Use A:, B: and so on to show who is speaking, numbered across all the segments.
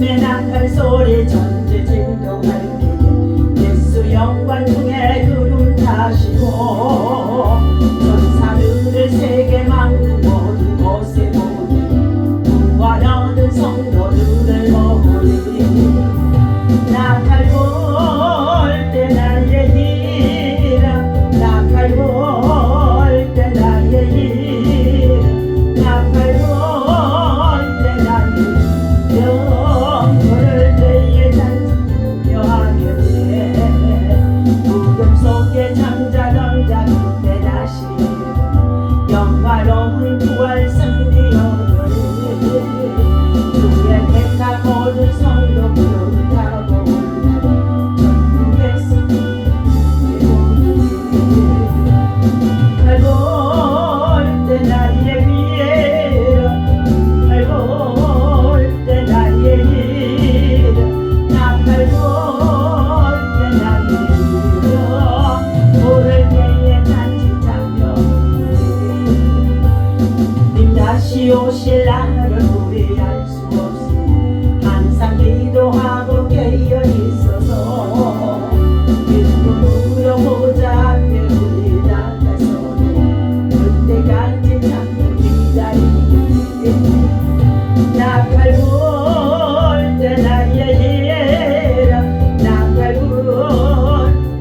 A: 주님의 나팔 소리 전지 진동할 때에 예수 영광 중에 구름 타시고 천사들을 세계 만국 모든 곳에 보내 구원 얻은 성도들을 모으니 나팔 불 때 나의 힘이라 나팔 불 때 나의 힘 나팔 불 때 나의 영혼을 때에 잔여하겠네 구름 속에 잠자던 자 그때 다시 영화로운 부활 승리 오르리 주의 택한 모든 성도 구름 타고 올라 천국에 밟을 때 나의 위에 밟을 때 나의 길 나 밟을 때 나의 길 모를 때에 잔치 잡혀 님 다시 오실 날을 우리 알 수 없이 항상 기도하고 깨어 있어서 믿음으로 보자 앞에 우리 나가서 그때까지 참고 기다리겠네 나팔 불 때 나의 힘 나팔 불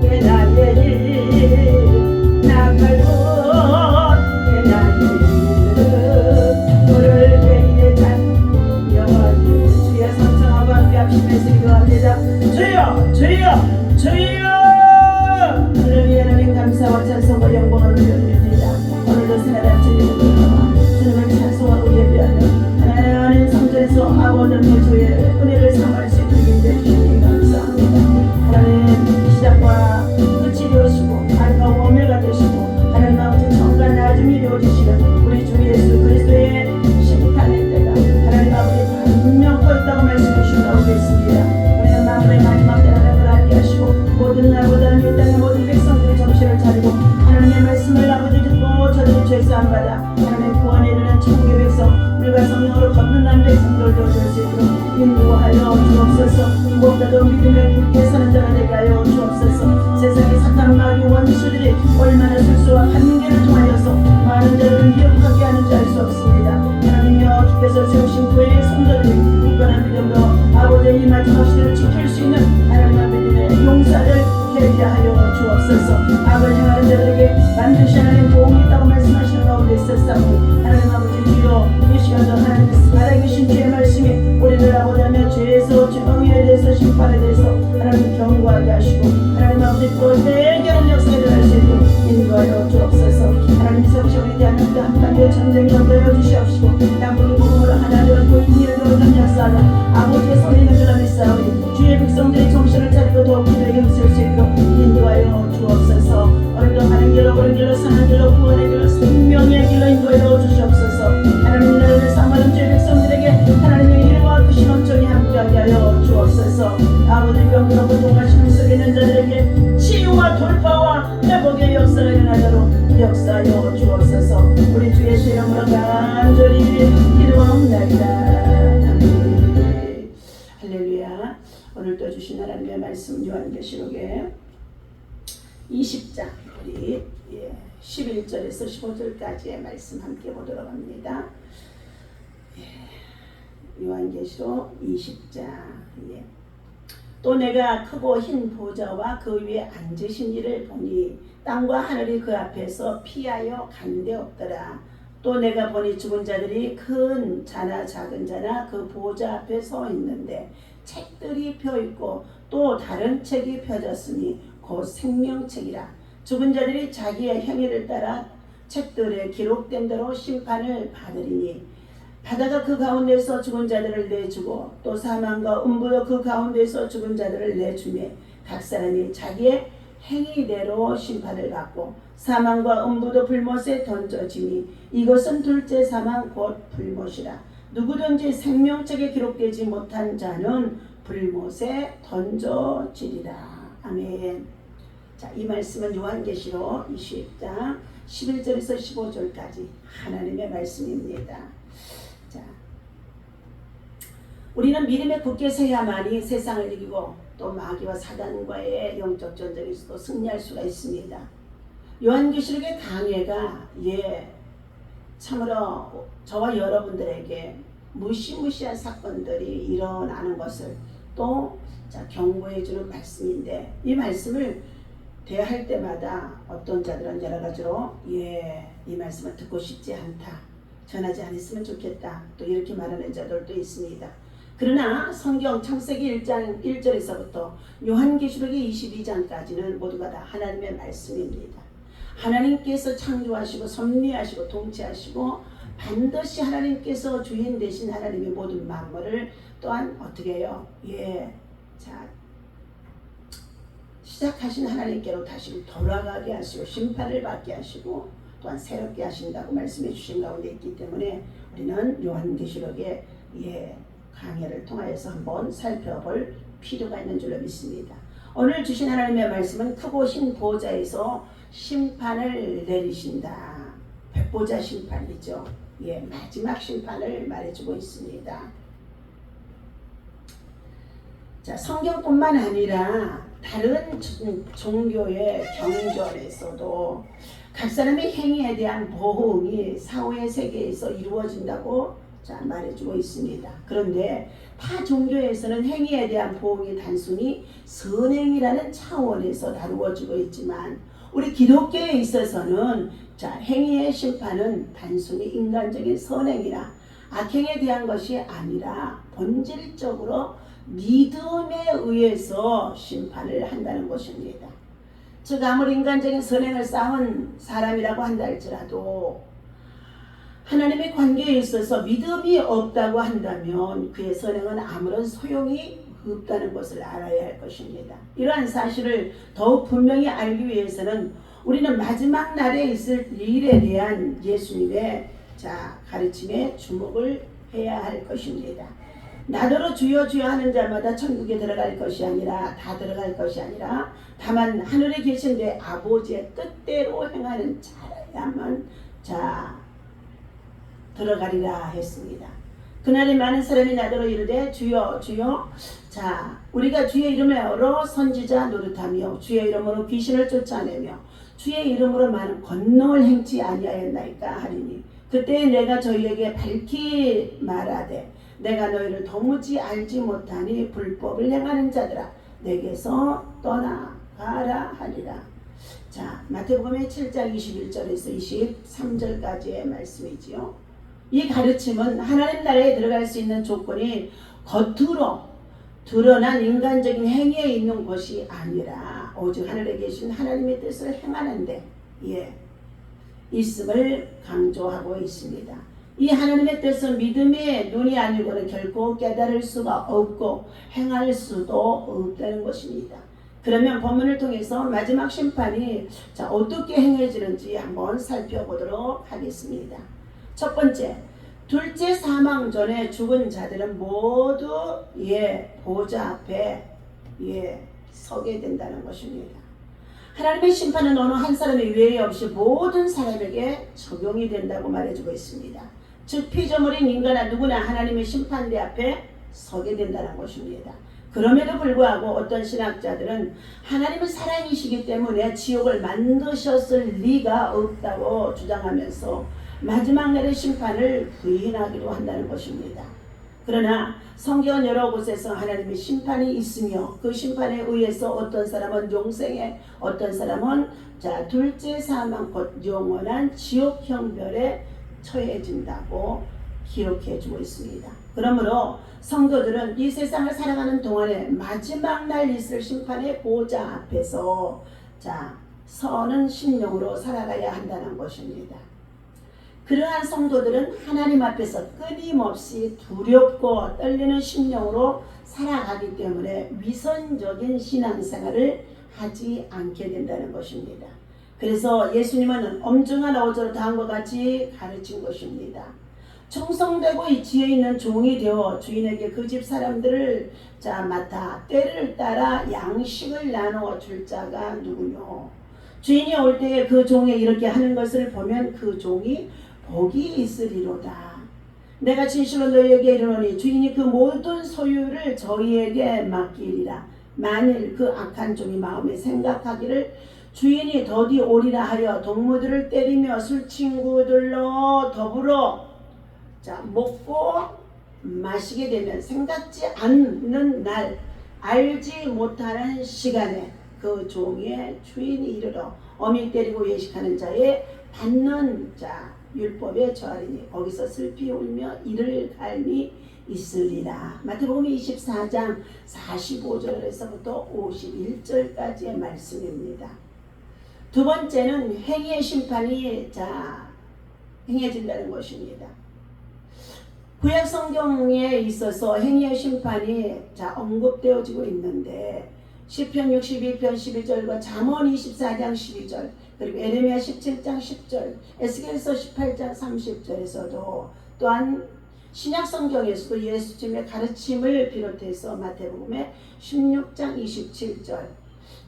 A: 때 나의 힘 나팔 불 때 나의 힘 물을 때에 잔여하니 주의 성성하고 함께 합심해서 기도합니다. 주여 주여 주여 할렐루야 하나님 감사와 찬송과 영광을 올려드립니다. 오늘도 생활 아침에 주님을 찬송하고 예배하는 하나님 성전에서 아버지의 주의 은혜를 삼할 수 있는 인데 주님 감사합니다. 하나님 시작과 끝이 되시고 알파와 오메가 되시고 하나님 아버지 처음과 나중이 되어주시는 우리 주 예수 그리스도의 심판의 때가 하나님 아버지 분명히 있다고 말씀해 주신다고 믿습니다. 우리는 마음의 마지막 때 하나님을 알게 하시고 모든 나보다는 이 땅의 모든 백성들이 정신을 차리고 하나님의 말씀을 아버지 듣고 저들이 죄사함 받아 하나님의 구원에 이르는 천국의 백성 물과 성령으로 걷는 남 백성들도 될 수 있도록 인도하여 주옵소서. 무엇보다도 믿음의 굳게 사는 자가 되게 하여 주옵소서. 세상의 사탄 마귀 원수들이 얼마나 술수와 한계를 통하여서 많은 자들을 미혹하게 하는지 알 수 없습니다. 하나님이여 주께서 세우신 교회의 성도들이 굳건한 믿음으로 아버지의 이 마지막 시대를 지킬 수 있는 하나님의 믿음의 용사를 되게 하여 주옵소서. 악을 행하는 자들에게 반드시 하나님 도움이 있다고 말씀하시는 가운데 있었사오니 하나님 아버지 주여 이 시간도 하나님 살아계신 주의 말씀이 우리를 아버지하며 죄에서 죄의에 대해서 심판에 대해서 하나님 경고하게 하시고 하나님 아버지 또 해결하는 역사에 들어갈 수 있도록 인도하여 주옵소서. 하나님 세우시 우리 대한민국 한반도의 전쟁이 없어여 주시옵시고 땅국이 복음으로 하나 되었고 이를 거룩한 역사하는 아버지의 손에 있는 줄 믿사오니 주의 백성들이 정신을 차리고 더욱 기도에 힘쓸 수 있도록 인도하여 주옵소서. 오늘도 하는 길로 옳은 길로 사는 길로 구원의 길로 생명의 길로 인도하여 주시옵소서. 하나님 나라를 사모하는 주의 백성들에게 하나님의 이름과 크신 엄청이 함께하게 하여 주옵소서. 아버지 병들어 고통과 시름 속에 있는 자들에게 치유와 돌파와 회복의 역사가 일어나도록 역사하여 주옵소서. 우리 주 예수 이름으로 간절히 기도합니다. 아멘. 할렐루야. 오늘 또 주신 하나님의 말씀 요한계시록에 20장 우리 11절에서 15절까지의 말씀 함께 보도록 합니다. 요한계시록 20장. 또 내가 크고 흰 보좌와 그 위에 앉으신 이를 보니 땅과 하늘이 그 앞에서 피하여 간데 없더라. 또 내가 보니 죽은 자들이 큰 자나 작은 자나 그 보좌 앞에 서 있는데 책들이 펴있고 또 다른 책이 펴졌으니 곧 생명책이라. 죽은 자들이 자기의 행위를 따라 책들에 기록된 대로 심판을 받으리니 바다가 그 가운데서 죽은 자들을 내주고 또 사망과 음부도 그 가운데서 죽은 자들을 내주며 각 사람이 자기의 행위대로 심판을 받고 사망과 음부도 불못에 던져지니 이것은 둘째 사망 곧 불못이라. 누구든지 생명책에 기록되지 못한 자는 불못에 던져지리라. 아멘. 자, 이 말씀은 요한계시록 20장 11절에서 15절까지 하나님의 말씀입니다. 자, 우리는 믿음에 굳게 서야만이 세상을 이기고 또 마귀와 사단과의 영적 전쟁에서도 승리할 수가 있습니다. 요한계시록의 강해가 참으로 저와 여러분들에게 무시무시한 사건들이 일어나는 것을 또 경고해 주는 말씀인데, 이 말씀을 대할 때마다 어떤 자들은 여러 가지로 이 말씀을 듣고 싶지 않다, 전하지 않았으면 좋겠다, 또 이렇게 말하는 자들도 있습니다. 그러나 성경 창세기 1장 1절에서부터 요한계시록의 22장까지는 모두가 다 하나님의 말씀입니다. 하나님께서 창조하시고 섭리하시고 통치하시고 반드시 하나님께서 주인 되신 하나님의 모든 만물을 또한 어떻게 해요? 시작하신 하나님께로 다시 돌아가게 하시고 심판을 받게 하시고 또한 새롭게 하신다고 말씀해 주신 가운데 있기 때문에 우리는 요한계시록의 강해를 통하여서 한번 살펴볼 필요가 있는 줄로 믿습니다. 오늘 주신 하나님의 말씀은 크고 흰 보좌에서 심판을 내리신다. 백보자 심판이죠. 마지막 심판을 말해주고 있습니다. 자, 성경뿐만 아니라 다른 종교의 경전에서도 각 사람의 행위에 대한 보응이 사후의 세계에서 이루어진다고 말해주고 있습니다. 그런데 타 종교에서는 행위에 대한 보응이 단순히 선행이라는 차원에서 다루어지고 있지만, 우리 기독교에 있어서는 행위의 심판은 단순히 인간적인 선행이나 악행에 대한 것이 아니라 본질적으로 믿음에 의해서 심판을 한다는 것입니다. 즉 아무리 인간적인 선행을 쌓은 사람이라고 한다 할지라도 하나님의 관계에 있어서 믿음이 없다고 한다면 그의 선행은 아무런 소용이 없다는 것을 알아야 할 것입니다. 이러한 사실을 더욱 분명히 알기 위해서는 우리는 마지막 날에 있을 일에 대한 예수님의 가르침에 주목을 해야 할 것입니다. 나더러 주여 주여 하는 자마다 천국에 들어갈 것이 아니라, 다 들어갈 것이 아니라 다만 하늘에 계신 내 아버지의 뜻대로 행하는 자라야만 들어가리라 했습니다. 그날에 많은 사람이 나더러 이르되 주여 주여, 우리가 주의 이름으로 선지자 노릇하며 주의 이름으로 귀신을 쫓아내며 주의 이름으로 많은 권능을 행치 아니하였나이까 하리니, 그때 내가 저희에게 밝히 말하되 내가 너희를 도무지 알지 못하니 불법을 행하는 자들아 내게서 떠나가라 하리라. 마태복음의 7장 21절에서 23절까지의 말씀이지요. 이 가르침은 하나님 나라에 들어갈 수 있는 조건이 겉으로 드러난 인간적인 행위에 있는 것이 아니라 오직 하늘에 계신 하나님의 뜻을 행하는데 있음을 강조하고 있습니다. 이 하나님의 뜻은 믿음의 눈이 아니고는 결코 깨달을 수가 없고 행할 수도 없다는 것입니다. 그러면 본문을 통해서 마지막 심판이 어떻게 행해지는지 한번 살펴보도록 하겠습니다. 첫 번째, 둘째 사망 전에 죽은 자들은 모두 보좌 앞에 서게 된다는 것입니다. 하나님의 심판은 어느 한 사람의 외에 없이 모든 사람에게 적용이 된다고 말해주고 있습니다. 즉 피조물인 인간은 누구나 하나님의 심판대 앞에 서게 된다는 것입니다. 그럼에도 불구하고 어떤 신학자들은 하나님은 사랑이시기 때문에 지옥을 만드셨을 리가 없다고 주장하면서 마지막 날의 심판을 부인하기도 한다는 것입니다. 그러나 성경은 여러 곳에서 하나님의 심판이 있으며 그 심판에 의해서 어떤 사람은 영생에, 어떤 사람은 둘째 사망 곧 영원한 지옥 형벌에 처해진다고 기록해주고 있습니다. 그러므로 성도들은 이 세상을 살아가는 동안에 마지막 날 있을 심판의 보좌 앞에서 서는 심령으로 살아가야 한다는 것입니다. 그러한 성도들은 하나님 앞에서 끊임없이 두렵고 떨리는 심령으로 살아가기 때문에 위선적인 신앙생활을 하지 않게 된다는 것입니다. 그래서 예수님은 엄중한 어조로 다음과 같이 가르친 것입니다. 충성되고 지혜 있는 종이 되어 주인에게 그 집 사람들을 맡아 때를 따라 양식을 나누어 줄 자가 누구뇨? 주인이 올 때에 그 종이 이렇게 하는 것을 보면 그 종이 복이 있으리로다. 내가 진실로 너희에게 이르노니 주인이 그 모든 소유를 저희에게 맡기리라. 만일 그 악한 종이 마음에 생각하기를 주인이 더디 오리라 하여 동무들을 때리며 술 친구들로 더불어 먹고 마시게 되면 생각지 않는 날 알지 못하는 시간에 그 종의 주인이 이르러 어미 때리고 외식하는 자의 받는 자 율법에 처하리니 거기서 슬피 울며 이를 갈미 있으리라. 마태복음 24장 45절에서부터 51절까지의 말씀입니다. 두 번째는 행위의 심판이 행해진다는 것입니다. 구약 성경에 있어서 행위의 심판이 언급되어지고 있는데 시편 62편 12절과 잠언 24장 12절 그리고 에레미야 17장 10절 에스겔서 18장 30절에서도 또한 신약 성경에서도 예수님의 가르침을 비롯해서 마태복음의 16장 27절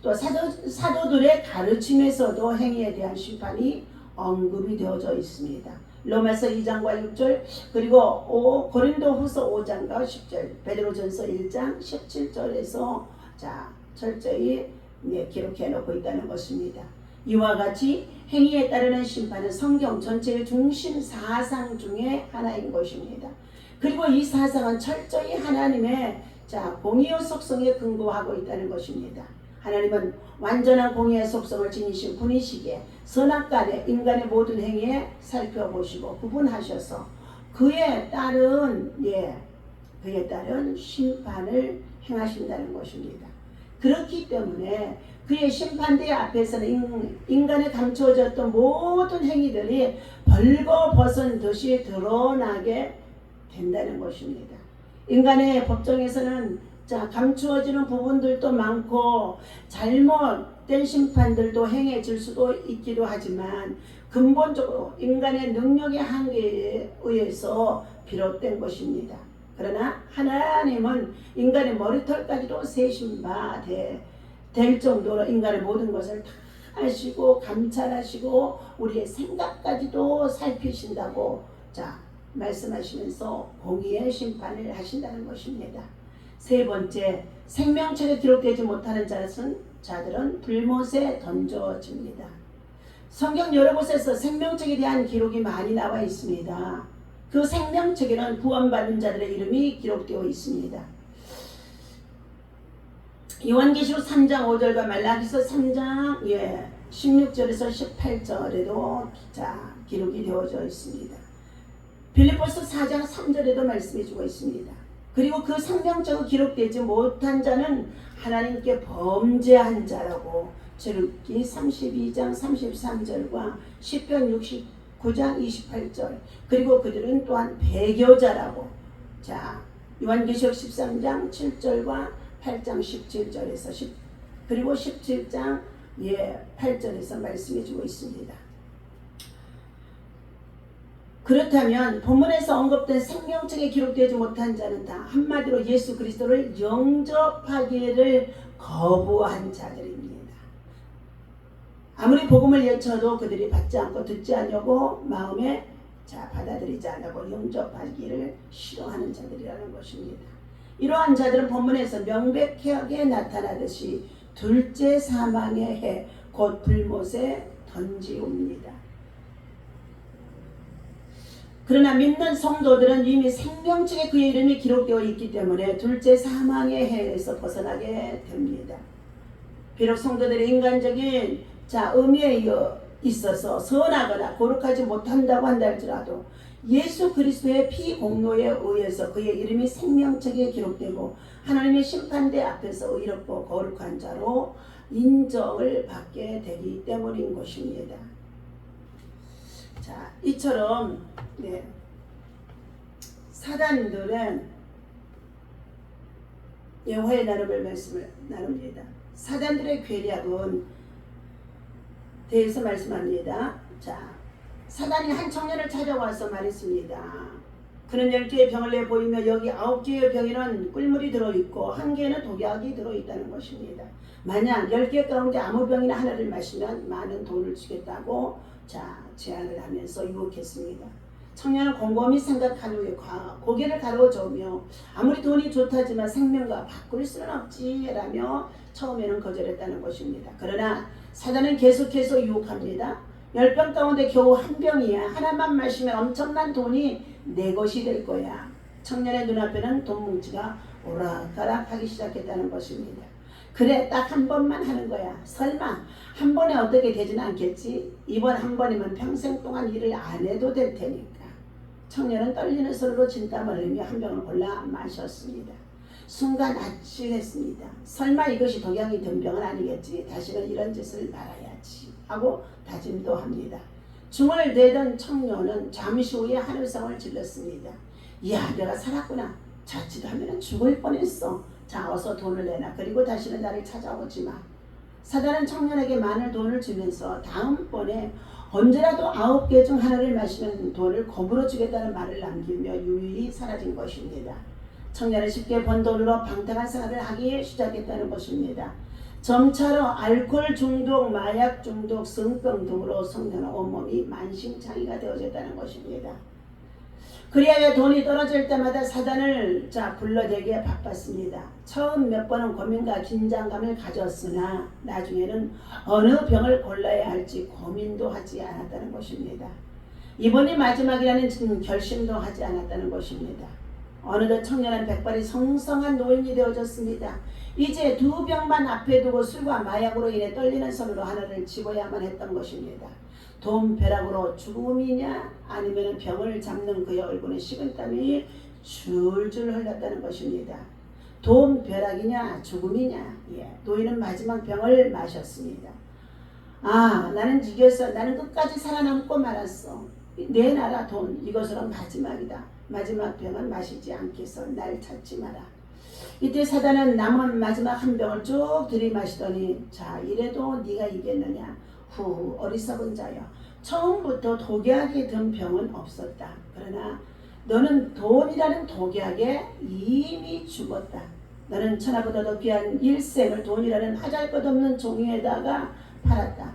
A: 또 사도들의 가르침에서도 행위에 대한 심판이 언급이 되어져 있습니다. 로마서 2장과 6절 그리고 고린도후서 5장과 10절 베드로전서 1장 17절에서 철저히 기록해 놓고 있다는 것입니다. 이와 같이 행위에 따르는 심판은 성경 전체의 중심 사상 중에 하나인 것입니다. 그리고 이 사상은 철저히 하나님의 공의의 속성에 근거하고 있다는 것입니다. 하나님은 완전한 공의의 속성을 지니신 분이시기에 선악간에 인간의 모든 행위에 살펴보시고 구분하셔서 그에 따른 심판을 행하신다는 것입니다. 그렇기 때문에 그의 심판대 앞에서는 인간에 감추어졌던 모든 행위들이 벌거벗은 듯이 드러나게 된다는 것입니다. 인간의 법정에서는 감추어지는 부분들도 많고 잘못된 심판들도 행해질 수도 있기도 하지만 근본적으로 인간의 능력의 한계에 의해서 비롯된 것입니다. 그러나 하나님은 인간의 머리털까지도 세신 바 될 정도로 인간의 모든 것을 다 아시고 감찰하시고 우리의 생각까지도 살피신다고 말씀하시면서 공의의 심판을 하신다는 것입니다. 세 번째, 생명책에 기록되지 못하는 자들은 불못에 던져집니다. 성경 여러 곳에서 생명책에 대한 기록이 많이 나와 있습니다. 그 생명책에는 구원받은 자들의 이름이 기록되어 있습니다. 요한계시록 3장 5절과 말라기서 3장 16절에서 18절에도 기록이 되어져 있습니다. 빌립보서 4장 3절에도 말씀해주고 있습니다. 그리고 그 생명책에 기록되지 못한 자는 하나님께 범죄한 자라고 출애굽기 32장 33절과 시편 69장 28절 그리고 그들은 또한 배교자라고 요한계시록 13장 7절과 8장 17절에서 그리고 17장 8절에서 말씀해주고 있습니다. 그렇다면 본문에서 언급된 생명책에 기록되지 못한 자는 다 한마디로 예수 그리스도를 영접하기를 거부한 자들입니다. 아무리 복음을 외쳐도 그들이 받지 않고 듣지 않으려고 마음에 받아들이지 않고 영접하기를 싫어하는 자들이라는 것입니다. 이러한 자들은 본문에서 명백하게 나타나듯이 둘째 사망의 해 곧 불못에 던지옵니다. 그러나 믿는 성도들은 이미 생명책에 그의 이름이 기록되어 있기 때문에 둘째 사망의 해에서 벗어나게 됩니다. 비록 성도들의 인간적인 의미에 있어서 선하거나 거룩하지 못한다고 한다 할지라도 예수 그리스도의 피 공로에 의해서 그의 이름이 생명책에 기록되고 하나님의 심판대 앞에서 의롭고 거룩한 자로 인정을 받게 되기 때문인 것입니다. 이처럼 사단들은 여호와의 나름을 말씀을 나눕니다. 사단들의 괴략은 대해서 말씀합니다. 사단이 한 청년을 찾아와서 말했습니다. 그는 12개의 병을 내보이며 여기 9개의 병에는 꿀물이 들어있고 1개에는 독약이 들어있다는 것입니다. 만약 10개 가운데 아무 병이나 하나를 마시면 많은 돈을 주겠다고 제안을 하면서 유혹했습니다. 청년은 곰곰이 생각한 후에 고개를 가로저으며 아무리 돈이 좋다지만 생명과 바꿀 수는 없지라며 처음에는 거절했다는 것입니다. 그러나 사단은 계속해서 유혹합니다. 10병 가운데 겨우 한 병이야. 하나만 마시면 엄청난 돈이 내 것이 될 거야. 청년의 눈앞에는 돈 뭉치가 오락가락하기 시작했다는 것입니다. 그래, 딱 한 번만 하는 거야. 설마 한 번에 어떻게 되진 않겠지? 이번 한 번이면 평생 동안 일을 안 해도 될 테니까. 청년은 떨리는 손으로 진땀을 흘리며 한 병을 골라 마셨습니다. 순간 아찔했습니다. 설마 이것이 독약이 된 병은 아니겠지? 다시는 이런 짓을 말아야지 하고 다짐도 합니다. 중을 내던 청년은 잠시 후에 하늘성을 질렀습니다. 이야, 내가 살았구나. 자칫하면 죽을 뻔했어. 자, 어서 돈을 내놔. 그리고 다시는 나를 찾아오지 마. 사단은 청년에게 많은 돈을 주면서 다음번에 언제라도 9개 중 하나를 마시면 돈을 거물어 주겠다는 말을 남기며 유유히 사라진 것입니다. 청년은 쉽게 번 돈으로 방탕한 생활을 하기 시작했다는 것입니다. 점차로 알코올 중독, 마약 중독, 성병 등으로 청년은 온몸이 만신창이가 되어졌다는 것입니다. 그리하여 돈이 떨어질 때마다 사단을 불러대기에 바빴습니다. 처음 몇 번은 고민과 긴장감을 가졌으나 나중에는 어느 병을 골라야 할지 고민도 하지 않았다는 것입니다. 이번이 마지막이라는 결심도 하지 않았다는 것입니다. 어느덧 청년은 백발이 성성한 노인이 되어졌습니다. 이제 2병만 앞에 두고 술과 마약으로 인해 떨리는 손으로 하나를 집어야만 했던 것입니다. 돈 벼락으로 죽음이냐 아니면 병을 잡는 그의 얼굴에 식은땀이 줄줄 흘렀다는 것입니다. 돈 벼락이냐 죽음이냐. 노인은 마지막 병을 마셨습니다. 아, 나는 이겼어. 나는 끝까지 살아남고 말았어. 내 나라 돈, 이것으로 마지막이다. 마지막 병은 마시지 않겠어. 날 찾지 마라. 이때 사단은 남은 마지막 한 병을 쭉 들이마시더니 자, 이래도 네가 이겼느냐. 후, 어리석은 자여. 처음부터 독약이 든 병은 없었다. 그러나 너는 돈이라는 독약에 이미 죽었다. 너는 천하보다 더 귀한 일생을 돈이라는 하잘것없는 종이에다가 팔았다.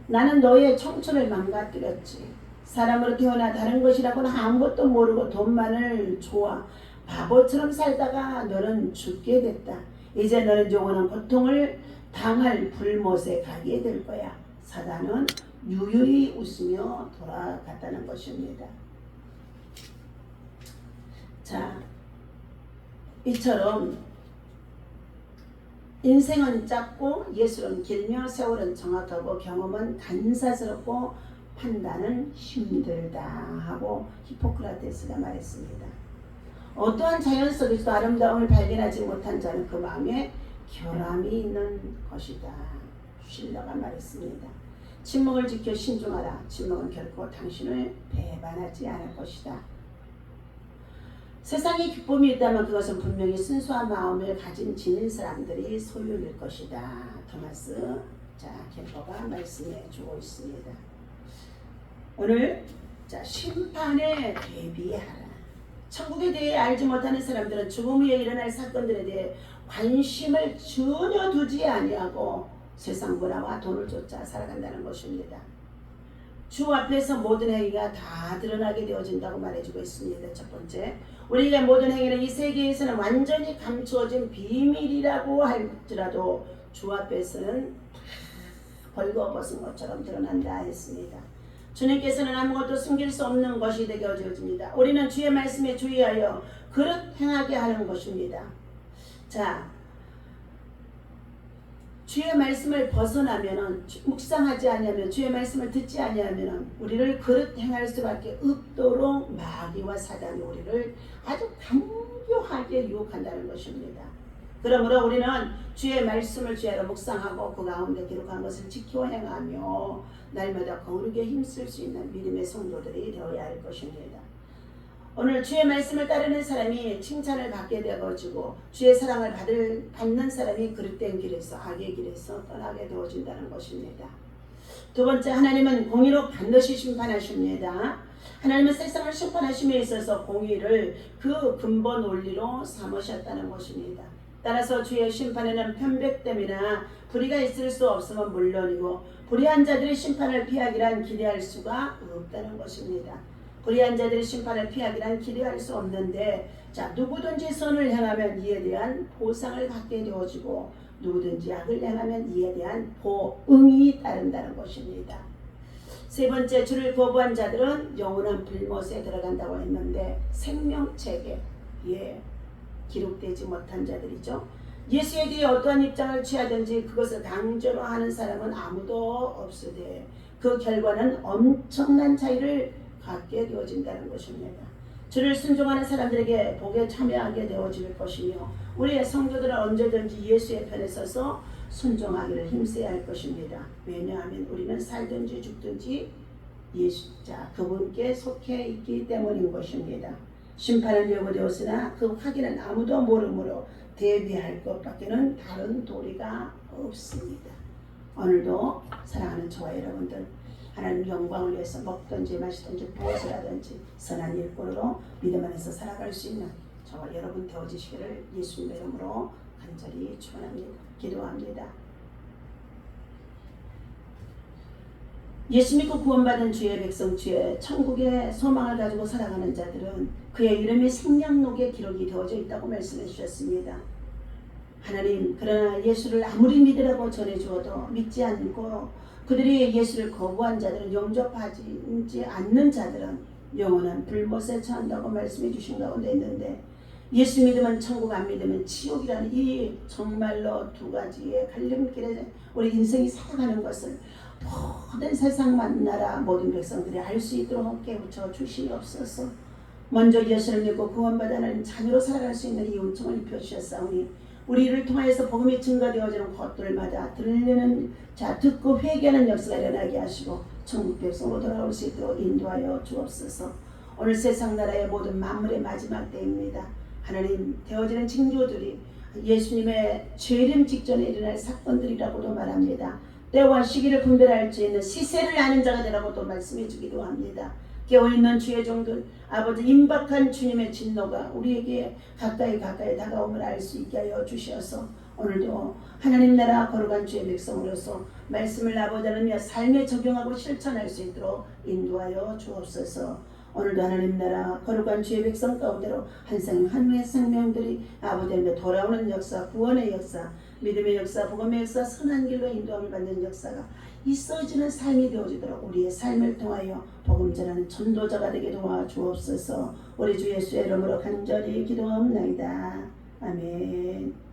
A: 나는 너의 청춘을 망가뜨렸지. 사람으로 태어나 다른 것이라고는 아무것도 모르고 돈만을 좋아 바보처럼 살다가 너는 죽게 됐다. 이제 너는 영원한 고통을 당할 불못에 가게 될 거야. 사단은 유유히 웃으며 돌아갔다는 것입니다. 자, 이처럼 인생은 짧고 예술은 길며 세월은 정확하고 경험은 간사스럽고 판단은 힘들다 하고 히포크라테스가 말했습니다. 어떠한 자연 속에서도 아름다움을 발견하지 못한 자는 그 마음에 결함이 있는 것이다. 실러가 말했습니다. 침묵을 지켜 신중하라. 침묵은 결코 당신을 배반하지 않을 것이다. 세상에 기쁨이 있다면 그것은 분명히 순수한 마음을 가진 지닌 사람들이 소유일 것이다. 토마스 켐퍼가 말씀해 주고 있습니다. 오늘 심판에 대비하라. 천국에 대해 알지 못하는 사람들은 죽음 후에 일어날 사건들에 대해 관심을 전혀 두지 아니하고 세상 문화와 돈을 쫓아 살아간다는 것입니다. 주 앞에서 모든 행위가 다 드러나게 되어진다고 말해주고 있습니다. 첫 번째, 우리의 모든 행위는 이 세계에서는 완전히 감추어진 비밀이라고 할지라도 주 앞에서는 벌거벗은 것처럼 드러난다 했습니다. 주님께서는 아무것도 숨길 수 없는 것이 되게 되어집니다. 우리는 주의 말씀에 주의하여 그릇 행하게 하는 것입니다. 자, 주의 말씀을 벗어나면은, 묵상하지 아니하면, 주의 말씀을 듣지 아니하면 우리를 그릇 행할 수밖에 없도록 마귀와 사단이 우리를 아주 간교하게 유혹한다는 것입니다. 그러므로 우리는 주의 말씀을 주야로 묵상하고 그 가운데 기록한 것을 지켜 행하며 날마다 거룩에 힘쓸 수 있는 믿음의 성도들이 되어야 할 것입니다. 오늘 주의 말씀을 따르는 사람이 칭찬을 받게 되어지고 주의 사랑을 받는 사람이 그릇된 길에서 악의 길에서 떠나게 되어진다는 것입니다. 두 번째, 하나님은 공의로 반드시 심판하십니다. 하나님은 세상을 심판하심에 있어서 공의를 그 근본 원리로 삼으셨다는 것입니다. 따라서 주의 심판에는 편백됨이나 불의가 있을 수 없음은 물론이고 불의한 자들의 심판을 피하기란 기대할 수가 없다는 것입니다. 불의한 자들의 심판을 피하기란 기대할 수 없는데, 자, 누구든지 선을 행하면 이에 대한 보상을 받게 되어지고 누구든지 악을 행하면 이에 대한 보응이 따른다는 것입니다. 세 번째, 주를 거부한 자들은 영원한 불못에 들어간다고 했는데 생명책에 기록되지 못한 자들이죠. 예수에 대해 어떠한 입장을 취하든지 그것을 강제로 하는 사람은 아무도 없으되 그 결과는 엄청난 차이를 갖게 되어진다는 것입니다. 주를 순종하는 사람들에게 복에 참여하게 되어질 것이며 우리의 성도들은 언제든지 예수의 편에 서서 순종하기를 힘써야 할 것입니다. 왜냐하면 우리는 살든지 죽든지 예수자 그분께 속해 있기 때문인 것입니다. 심판은 예고되었으나 그 확인은 아무도 모르므로 대비할 것밖에는 다른 도리가 없습니다. 오늘도 사랑하는 저와 여러분들, 하나님 영광을 위해서 먹든지 마시든지 무엇을 하든지 선한 일꾼으로 믿음 안에서 살아갈 수 있는 저와 여러분 되어지시기를 예수님의 이름으로 간절히 축원합니다. 기도합니다. 예수 믿고 구원받은 주의 백성, 주의 천국의 소망을 가지고 살아가는 자들은 그의 이름이 생명록에 기록이 되어져 있다고 말씀해 주셨습니다. 하나님, 그러나 예수를 아무리 믿으라고 전해주어도 믿지 않고 그들이 예수를 거부한 자들은, 영접하지 않는 자들은 영원한 불못에 처한다고 말씀해 주신 가운데 있는데, 예수 믿으면 천국, 안 믿으면 지옥이라는 이 정말로 두 가지의 갈림길에 우리 인생이 살아가는 것을 모든 세상 만나라 모든 백성들이 알 수 있도록 깨우쳐 주시옵소서. 먼저 예수를 믿고 구원받아 하나님 자녀로 살아갈 수 있는 이 은총을 입혀주셨사오니 우리를 통하여서 복음이 증거되어지는 곳들마다 들리는 듣고 회개하는 역사가 일어나게 하시고 천국 백성으로 돌아올 수 있도록 인도하여 주옵소서. 오늘 세상 나라의 모든 만물의 마지막 때입니다. 하나님, 되어지는 징조들이 예수님의 재림 직전에 일어날 사건들이라고도 말합니다. 때와 시기를 분별할 수 있는 시세를 아는 자가 되라고도 말씀해 주기도 합니다. 깨어있는 주의 종들, 아버지, 임박한 주님의 진노가 우리에게 가까이 다가옴을 알 수 있게 하여 주시어서 오늘도 하나님 나라 거룩한 주의 백성으로서 말씀을 아버지 하나님 삶에 적용하고 실천할 수 있도록 인도하여 주옵소서. 오늘도 하나님 나라 거룩한 주의 백성 가운데로 한 생명 한 명의 생명들이 아버지 하나님 돌아오는 역사, 구원의 역사, 믿음의 역사, 복음의 역사, 선한 길로 인도함을 받는 역사가 있어지는 삶이 되어지도록 우리의 삶을 통하여 복음 전하는 전도자가 되게 도와주옵소서. 우리 주 예수의 이름으로 간절히 기도하옵나이다. 아멘.